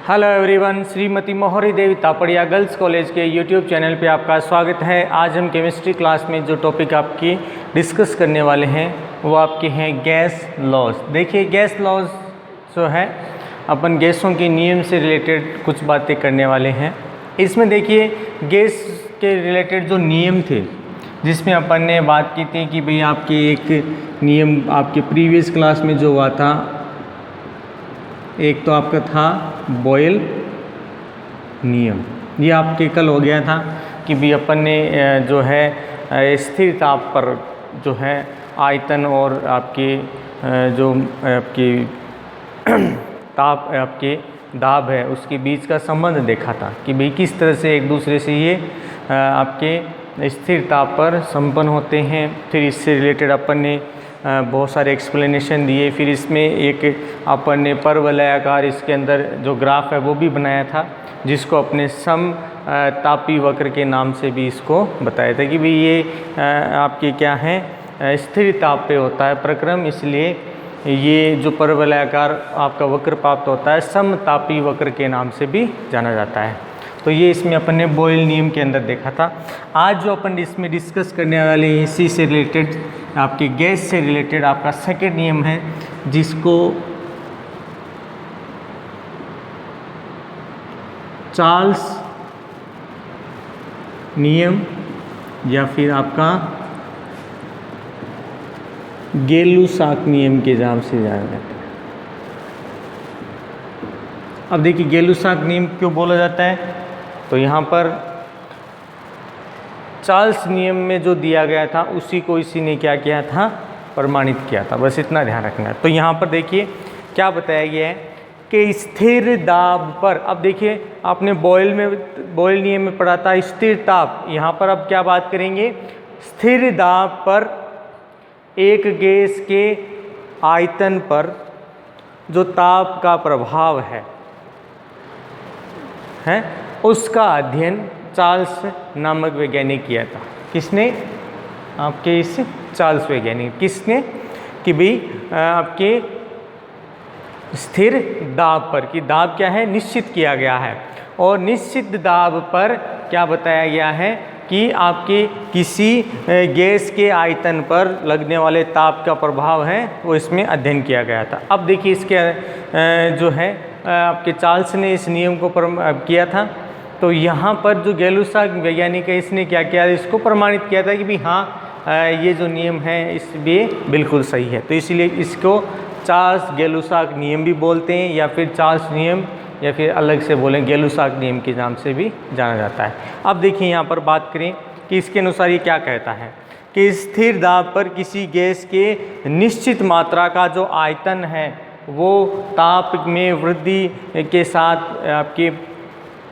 Hello everyone, Shrimati मोहरी देवी Tapadia girls college के YouTube channel पे आपका स्वागत है। आज हम केमिस्ट्री क्लास में जो टॉपिक आपकी डिस्कस करने वाले हैं वो आपके हैं गैस लॉज। देखिए, गैस लॉज जो है अपन गैसों के नियम से रिलेटेड कुछ बातें करने वाले हैं। इसमें देखिए, गैस के रिलेटेड जो नियम थे जिसमें अपन ने बात की थी कि भाई आपके एक नियम आपके प्रीवियस क्लास में जो हुआ था, एक तो आपका था बॉयल नियम। ये आपके कल हो गया था कि भी अपन ने जो है स्थिर ताप पर जो है आयतन और आपके जो आपकी ताप आपके दाब है उसके बीच का संबंध देखा था कि भाई किस तरह से एक दूसरे से ये आपके स्थिर ताप पर संपन्न होते हैं। फिर इससे रिलेटेड अपन ने बहुत सारे एक्सप्लेनेशन दिए। फिर इसमें एक अपन ने परवलयाकार इसके अंदर जो ग्राफ है वो भी बनाया था, जिसको अपने सम तापी वक्र के नाम से भी इसको बताया था कि भाई ये आपके क्या है, स्थिर ताप पे होता है प्रक्रम, इसलिए ये जो परवलयाकार आपका वक्र प्राप्त होता है समतापी वक्र के नाम से भी जाना जाता है। तो ये इसमें अपन ने बॉयल नियम के अंदर देखा था। आज जो अपन इसमें डिस्कस करने वाले हैं इसी से रिलेटेड आपके गैस से रिलेटेड आपका सेकेंड नियम है, जिसको चार्ल्स नियम या फिर आपका गै-लुसाक नियम के नाम से जाना जाता है। अब देखिए, गै-लुसाक नियम क्यों बोला जाता है, तो यहाँ पर चार्ल्स नियम में जो दिया गया था उसी को इसी ने क्या किया था, प्रमाणित किया था। बस इतना ध्यान रखना है। तो यहाँ पर देखिए क्या बताया गया है कि स्थिर दाब पर, अब देखिए आपने बॉयल नियम में पढ़ा था स्थिर ताप, यहाँ पर अब क्या बात करेंगे, स्थिर दाब पर एक गैस के आयतन पर जो ताप का प्रभाव है उसका अध्ययन चार्ल्स नामक वैज्ञानिक किया था। किसने? आपके इस चार्ल्स वैज्ञानिक। किसने? कि भाई आपके स्थिर दाब पर, कि दाब क्या है, निश्चित किया गया है, और निश्चित दाब पर क्या बताया गया है कि आपके किसी गैस के आयतन पर लगने वाले ताप का प्रभाव है वो इसमें अध्ययन किया गया था। अब देखिए इसके जो है आपके चार्ल्स ने इस नियम को किया था। तो यहाँ पर जो गै-लुसाक वैज्ञानिक है इसने क्या किया, इसको प्रमाणित किया था कि भाई हाँ ये जो नियम है इसलिए बिल्कुल सही है। तो इसीलिए इसको चार्ल्स गै-लुसाक नियम भी बोलते हैं, या फिर चार्ल्स नियम, या फिर अलग से बोलें गै-लुसाक नियम के नाम से भी जाना जाता है। अब देखिए यहाँ पर बात करें कि इसके अनुसार ये क्या कहता है कि स्थिर दाब पर किसी गैस के निश्चित मात्रा का जो आयतन है वो ताप में वृद्धि के साथ आपके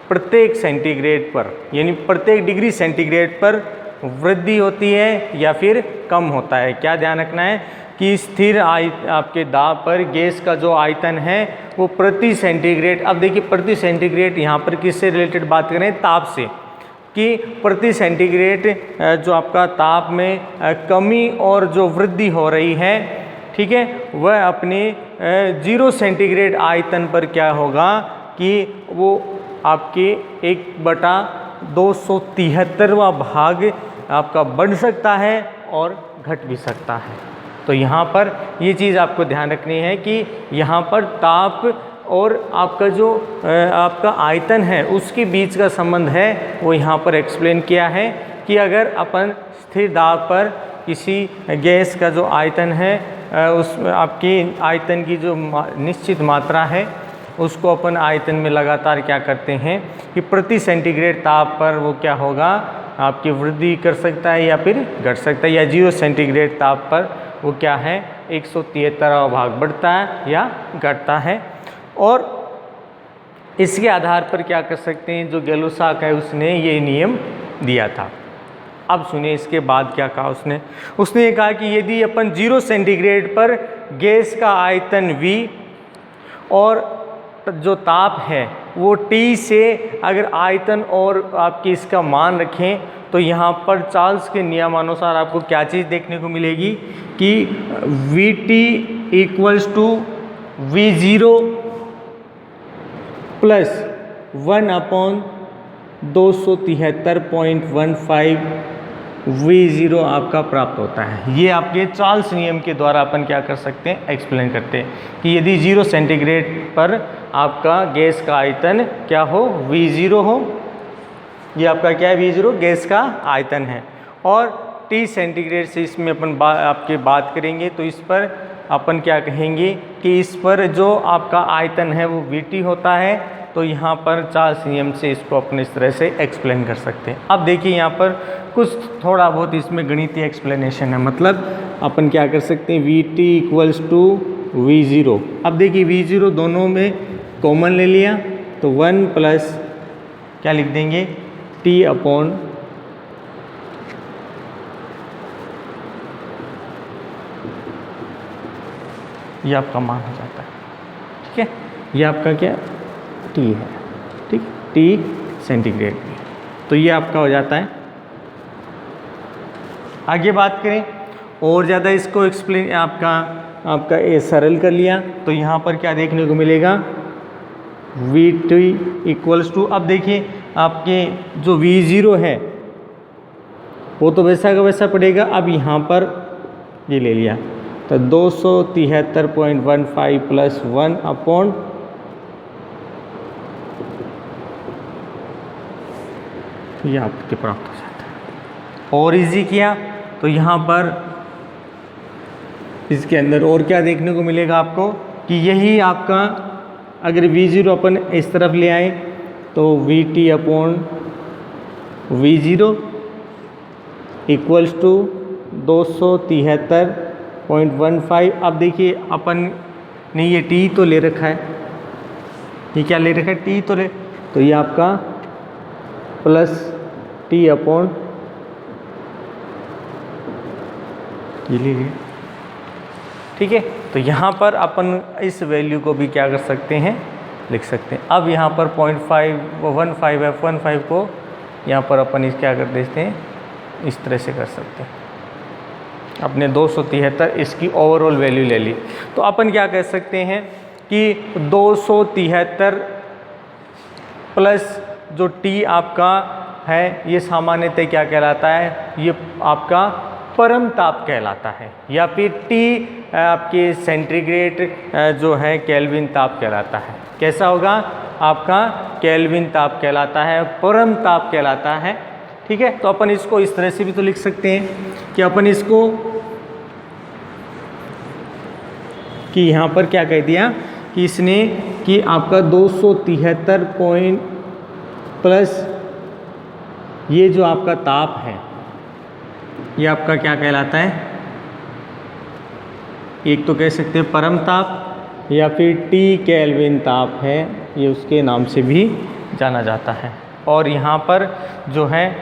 प्रत्येक सेंटीग्रेड पर, यानी प्रत्येक डिग्री सेंटीग्रेड पर वृद्धि होती है या फिर कम होता है। क्या ध्यान रखना है कि स्थिर आपके दाब पर गैस का जो आयतन है वो प्रति सेंटीग्रेड, अब देखिए प्रति सेंटीग्रेड यहाँ पर किससे रिलेटेड बात करें, ताप से, कि प्रति सेंटीग्रेड जो आपका ताप में कमी और जो वृद्धि हो रही है, ठीक है, वह अपने 0 सेंटीग्रेड आयतन पर क्या होगा कि वो आपके 1/273वां भाग आपका बढ़ सकता है और घट भी सकता है। तो यहाँ पर ये चीज़ आपको ध्यान रखनी है कि यहाँ पर ताप और आपका जो आपका आयतन है उसके बीच का संबंध है वो यहाँ पर एक्सप्लेन किया है कि अगर अपन स्थिर दाब पर किसी गैस का जो आयतन है उस आपकी आयतन की जो निश्चित मात्रा है उसको अपन आयतन में लगातार क्या करते हैं कि प्रति सेंटीग्रेड ताप पर वो क्या होगा, आपकी वृद्धि कर सकता है या फिर घट सकता है, या 0 सेंटीग्रेड ताप पर वो क्या है 173वां भाग बढ़ता है या घटता है। और इसके आधार पर क्या कर सकते हैं, जो गै-लुसाक है उसने ये नियम दिया था। अब सुनिए इसके बाद क्या कहा उसने ये कहा कि यदि अपन 0 सेंटीग्रेड पर गैस का आयतन V और जो ताप है वो T से अगर आयतन और आपकी इसका मान रखें, तो यहाँ पर चार्ल्स के नियमानुसार आपको क्या चीज़ देखने को मिलेगी कि VT = V0 प्लस 1/273.15 V0 आपका प्राप्त होता है। ये आपके चार्ल्स नियम के द्वारा अपन क्या कर सकते हैं, एक्सप्लेन करते हैं कि यदि 0 सेंटीग्रेड पर आपका गैस का आयतन क्या हो, V0 हो। ये आपका क्या है, V0 गैस का आयतन है। और T सेंटीग्रेड से इसमें अपन आपके बात करेंगे तो इस पर अपन क्या कहेंगे कि इस पर जो आपका आयतन है वो VT होता है। तो यहाँ पर चार्ल्स नियम से इसको अपन इस तरह से एक्सप्लेन कर सकते हैं। अब देखिए यहाँ पर कुछ थोड़ा बहुत इसमें गणितीय एक्सप्लेनेशन है, मतलब अपन क्या कर सकते हैं, VT इक्वल्स टू V0। अब देखिए V0 दोनों में कॉमन ले लिया तो 1 प्लस क्या लिख देंगे, T अपॉन ये आपका मान हो जाता है। ठीक है, ये आपका क्या T है, ठीक, T सेंटीग्रेड में। तो ये आपका हो जाता है। आगे बात करें और ज़्यादा इसको एक्सप्लेन आपका ये सरल कर लिया तो यहाँ पर क्या देखने को मिलेगा, VT इक्वल्स टू, अब देखिए आपके जो V0 है वो तो वैसा का वैसा पड़ेगा। अब यहाँ पर ये ले लिया तो 273.15 प्लस 1 अपॉन ये आपके प्राप्त हो जाता है। और इजी किया तो यहाँ पर इसके अंदर और क्या देखने को मिलेगा आपको कि यही आपका अगर V0 अपन इस तरफ ले आए तो VT upon V0 equals to 273.15। अब देखिए अपन ने ये T तो ले रखा है, ये क्या ले रखा है, T तो ले, तो ये आपका प्लस T अपॉन ये ले लिया। ठीक है, तो यहाँ पर अपन इस वैल्यू को भी क्या कर सकते हैं, लिख सकते हैं। अब यहाँ पर 0.15 को यहाँ पर अपन इस क्या कर देते हैं, इस तरह से कर सकते हैं। अपने 273 इसकी ओवरऑल वैल्यू ले ली तो अपन क्या कह सकते हैं कि 273 प्लस जो T आपका है ये सामान्यतः क्या कहलाता है, ये आपका परम ताप कहलाता है, या फिर T आपके सेंटीग्रेड जो है केल्विन ताप कहलाता है। कैसा होगा, आपका केल्विन ताप कहलाता है, परम ताप कहलाता है। ठीक है, तो अपन इसको इस तरह से भी तो लिख सकते हैं कि अपन इसको कि यहाँ पर क्या कह दिया कि इसने कि आपका 273 पॉइंट प्लस ये जो आपका ताप है ये आपका क्या कहलाता है, एक तो कह सकते हैं परम ताप या फिर T केल्विन ताप है, ये उसके नाम से भी जाना जाता है। और यहाँ पर जो है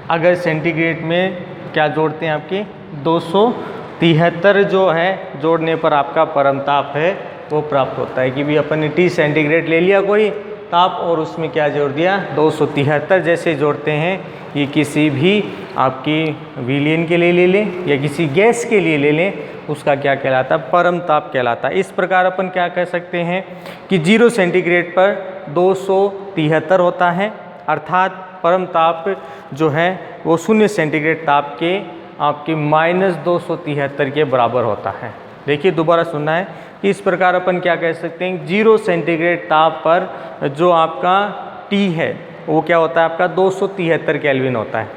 अगर सेंटीग्रेड में क्या जोड़ते हैं आपके 273 जो है जोड़ने पर आपका परम ताप है वो प्राप्त होता है कि भी अपन ने T सेंटीग्रेड ले लिया कोई ताप और उसमें क्या जोड़ दिया 273। जैसे जोड़ते हैं ये किसी भी आपकी विलयन के लिए ले लें या किसी गैस के लिए ले लें, उसका क्या कहलाता है, परम ताप कहलाता है। इस प्रकार अपन क्या कह सकते हैं कि 0 सेंटीग्रेड पर 273 होता है, अर्थात परम ताप जो है वो 0 सेंटीग्रेड ताप के आपके -273 के बराबर होता है। देखिए दोबारा सुनना है कि इस प्रकार अपन क्या कह सकते हैं, 0 सेंटीग्रेड ताप पर जो आपका T है वो क्या होता है, आपका 273 केल्विन होता है।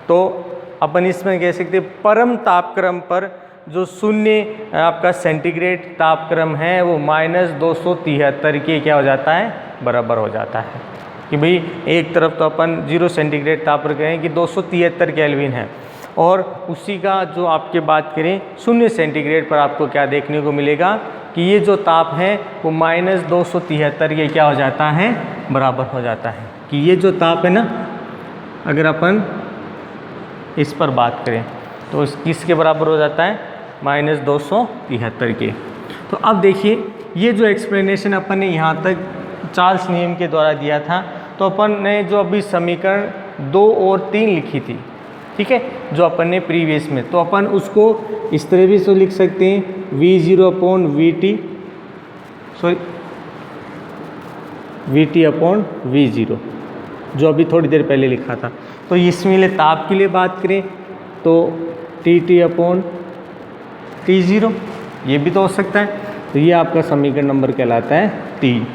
तो अपन इसमें कह सकते हैं परम तापक्रम पर जो 0 आपका सेंटीग्रेड तापक्रम है वो -273 के क्या हो जाता है, बराबर हो जाता है। कि भाई एक तरफ तो अपन 0 सेंटीग्रेड ताप पर कहें कि 273 केल्विन है और उसी का जो आपके बात करें 0 सेंटीग्रेड पर आपको क्या देखने को मिलेगा कि ये जो ताप है वो -273 के क्या हो जाता है, बराबर हो जाता है। कि ये जो ताप है ना, अगर अपन इस पर बात करें तो किसके बराबर हो जाता है, -273 के। तो अब देखिए ये जो एक्सप्लेनेशन अपन ने यहाँ तक चार्ल्स नियम के द्वारा दिया था, तो अपन ने जो अभी समीकरण 2 और 3 लिखी थी, ठीक है, जो अपन ने प्रीवियस में, तो अपन उसको इस तरह भी तो लिख सकते हैं V0/VT, sorry VT upon V0, जो अभी थोड़ी देर पहले लिखा था। तो इसमें लिए ताप के लिए बात करें तो TT अपॉन T0, ये भी तो हो सकता है। तो ये आपका समीकरण नंबर कहलाता है 3,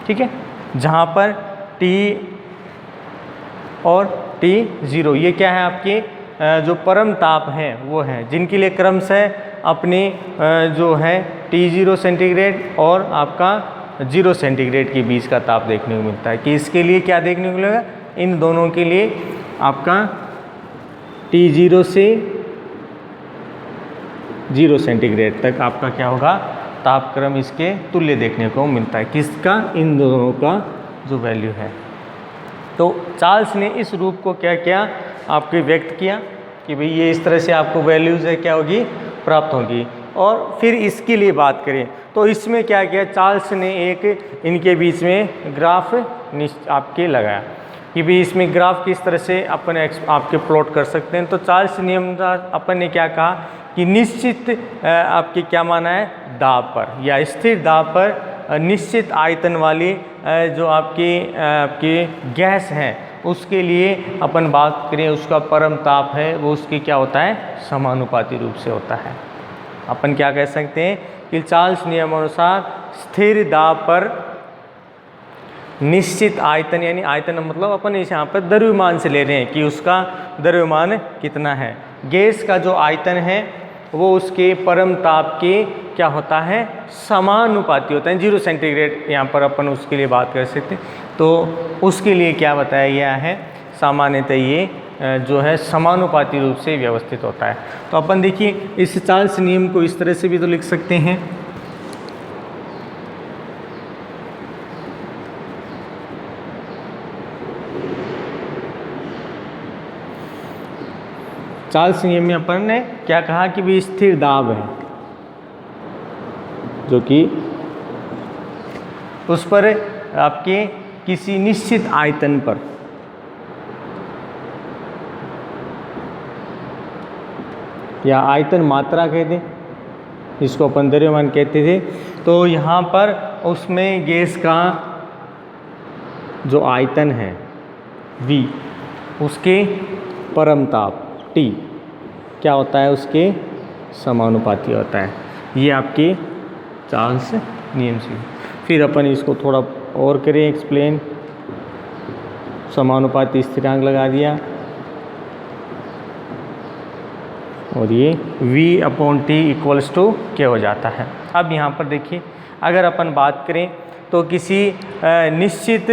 ठीक है, जहाँ पर T और T0 ये क्या है, आपके जो परम ताप हैं वो हैं, जिनके लिए क्रमशः अपने जो है T0 सेंटीग्रेड और आपका 0 सेंटीग्रेड के बीच का ताप देखने को मिलता है। कि इसके लिए क्या देखने को मिलेगा, इन दोनों के लिए आपका T0 से 0 सेंटीग्रेड तक आपका क्या होगा, तापक्रम इसके तुल्य देखने को मिलता है। किसका, इन दोनों का जो वैल्यू है। तो चार्ल्स ने इस रूप को क्या किया, आपके व्यक्त किया कि भाई ये इस तरह से आपको वैल्यूज है क्या होगी, प्राप्त होगी। और फिर इसके लिए बात करें तो इसमें क्या किया, चार्ल्स ने एक इनके बीच में ग्राफ आपके लगाया कि भाई इसमें ग्राफ किस तरह से अपन आपके प्लॉट कर सकते हैं। तो चार्ल्स नियम अपन ने क्या कहा कि निश्चित आपके क्या माना है, दाब पर या स्थिर दाब पर निश्चित आयतन वाली जो आपके गैस हैं उसके लिए अपन बात करें, उसका परम ताप है वो उसके क्या होता है, समानुपाती रूप से होता है। अपन क्या कह सकते हैं कि चार्ल्स नियमानुसार स्थिर दाब पर निश्चित आयतन, यानी आयतन मतलब अपन इस यहाँ पर द्रव्यमान से ले रहे हैं कि उसका द्रव्यमान कितना है, गैस का जो आयतन है वो उसके परम ताप के क्या होता है, समानुपाती होता है। 0 सेंटीग्रेड यहाँ पर अपन उसके लिए बात कर सकते हैं। तो उसके लिए क्या बताया गया है, सामान्यतः ये जो है समानुपाती रूप से व्यवस्थित होता है। तो अपन देखिए इस चार्ल्स नियम को इस तरह से भी तो लिख सकते हैं, चार्ल्स नियम में अपन ने क्या कहा कि भी स्थिर दाब है जो कि उस पर आपके किसी निश्चित आयतन पर या आयतन मात्रा कहते हैं, इसको अपन द्रव्यमान कहते थे। तो यहाँ पर उसमें गैस का जो आयतन है V, उसके परम ताप T क्या होता है, उसके समानुपाती होता है। ये आपके चार्ल्स नियम से। फिर अपन इसको थोड़ा और करें एक्सप्लेन, समानुपाती स्थिरांक लगा दिया और ये V upon T equals to क्या हो जाता है। अब यहाँ पर देखिए अगर अपन बात करें तो किसी निश्चित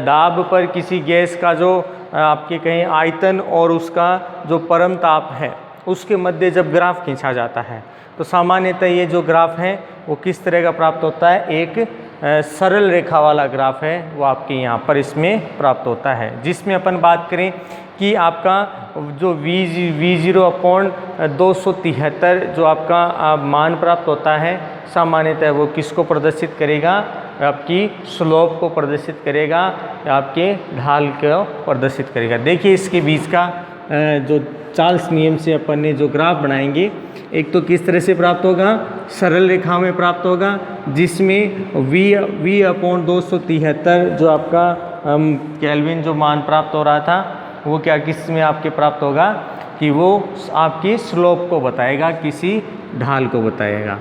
दाब पर किसी गैस का जो आपके कहें आयतन और उसका जो परम ताप है उसके मध्य जब ग्राफ खींचा जाता है तो सामान्यतः ये जो ग्राफ है वो किस तरह का प्राप्त होता है, एक सरल रेखा वाला ग्राफ है वो आपके यहाँ पर इसमें प्राप्त होता है। जिसमें अपन बात करें कि आपका जो V0 अपॉन 273 जो आपका मान प्राप्त होता है, सामान्यतः वो किसको प्रदर्शित करेगा, आपकी स्लोप को प्रदर्शित करेगा, आपके ढाल को प्रदर्शित करेगा। देखिए इसके बीच का जो चार्ल्स नियम से अपन ने जो ग्राफ बनाएंगे, एक तो किस तरह से प्राप्त होगा, सरल रेखा में प्राप्त होगा जिसमें V अपॉन 273 जो आपका केल्विन जो मान प्राप्त हो रहा था वो क्या किस में आपके प्राप्त होगा कि वो आपकी स्लोप को बताएगा, किसी ढाल को बताएगा।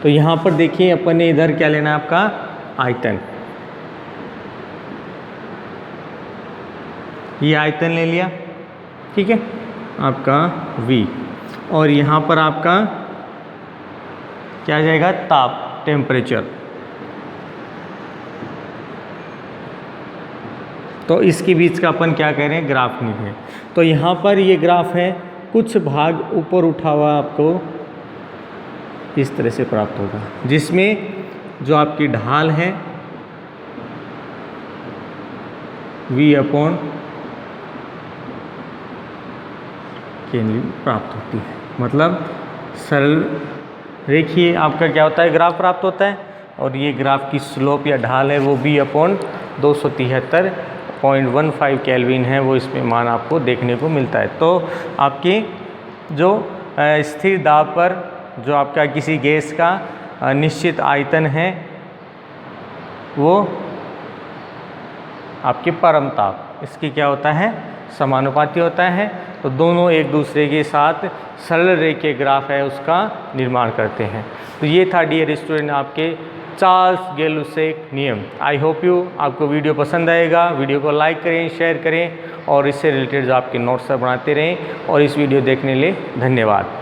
तो यहाँ पर देखिए अपन ने इधर क्या लेना है, आपका आयतन, ये आयतन ले लिया, ठीक है, आपका V, और यहाँ पर आपका क्या आ जाएगा, ताप, टेम्परेचर। तो इसके बीच का अपन क्या कह रहे हैं, ग्राफ निकालें। तो यहाँ पर ये ग्राफ है, कुछ भाग ऊपर उठा हुआ आपको इस तरह से प्राप्त होगा, जिसमें जो आपकी ढाल है V अपॉन केंद्र प्राप्त होती है। मतलब सरल रेखीय आपका क्या होता है, ग्राफ प्राप्त होता है, और ये ग्राफ की स्लोप या ढाल है वो V अपॉन 273.15 केल्विन है, वो इसमें मान आपको देखने को मिलता है। तो आपकी जो स्थिर दाब पर जो आपका किसी गैस का निश्चित आयतन है वो आपके परमताप, इसकी क्या होता है, समानुपाती होता है। तो दोनों एक दूसरे के साथ सरल रेखीय ग्राफ है उसका निर्माण करते हैं। तो ये था डियर स्टूडेंट आपके चार्ल्स गै-लुसाक नियम। आई होप यू आपको वीडियो पसंद आएगा। वीडियो को लाइक करें, शेयर करें और इससे रिलेटेड जो आपके नोट्स बनाते रहें। और इस वीडियो देखने के लिए धन्यवाद।